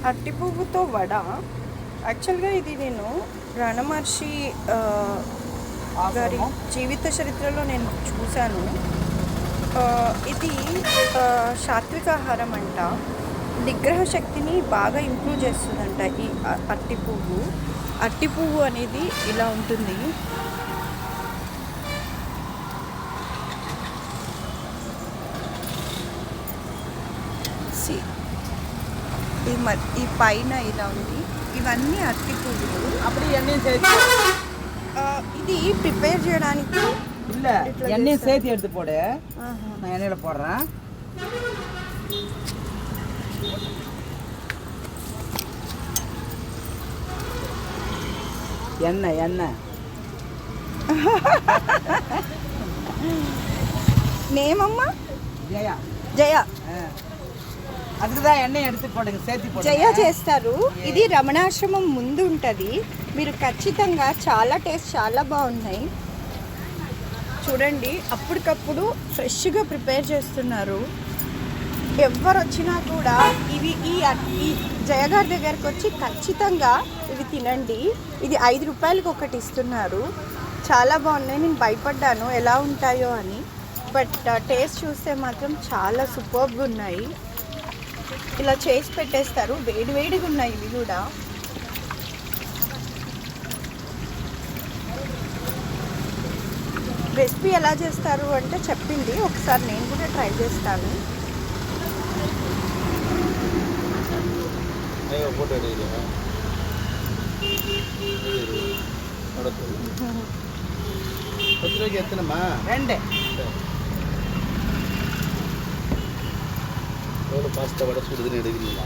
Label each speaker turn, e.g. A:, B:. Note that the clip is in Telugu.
A: అరటి పువ్వుతో వడ. యాక్చువల్గా ఇది నేను రణమహర్షి గారి జీవిత చరిత్రలో నేను చూశాను. ఇది సాత్విక ఆహారం అంట. నిగ్రహ శక్తిని బాగా ఇంప్రూవ్ చేస్తుందంట ఈ అరటి పువ్వు. అరటి పువ్వు అనేది ఇలా ఉంటుంది. ఈ పైన ఇలా ఉంది. ఇవన్నీ అరటి పువ్వులు.
B: అప్పుడు
A: ఇది ప్రిపేర్ చేయడానికి
B: இல்லை எண்ணெய் சேர்த்து எடுத்து போடு. நான் எண்ணெயில் போடுறேன். எண்ணெய் எண்ணெய்
A: నేమమ్మా
B: ஜெயா
A: జయ.
B: அதுக்குதான் எண்ணெய் எடுத்து போடுங்க, சேர்த்து போடுங்க.
A: జయ చేస్తారు. ఇది రమణాశ్రమం ముందు ఉంటుంది. మీరు ఖచ్చితంగా చాలా టేస్ట్ చాలా బాగున్నాయి. చూడండి, అప్పటికప్పుడు ఫ్రెష్గా ప్రిపేర్ చేస్తున్నారు. ఎవరు వచ్చినా కూడా ఈ జయగారి దగ్గరకు వచ్చి ఖచ్చితంగా ఇవి తినండి. ఇది 5 రూపాయలకి ఒకటి ఇస్తున్నారు. చాలా బాగున్నాయి. నేను భయపడ్డాను ఎలా ఉంటాయో అని, బట్ టేస్ట్ చూస్తే మాత్రం చాలా సూపర్గా ఉన్నాయి. ఇలా చేసి పెట్టేస్తారు, వేడివేడిగా ఉన్నాయి ఇవి కూడా. రెసిపీ ఎలా చేస్తారు అంటే చెప్పింది, ఒకసారి నేను కూడా ట్రై చేస్తాను.
C: பாஸ்தா வடை சுடுதுன்னு எடுக்கிறீங்களா?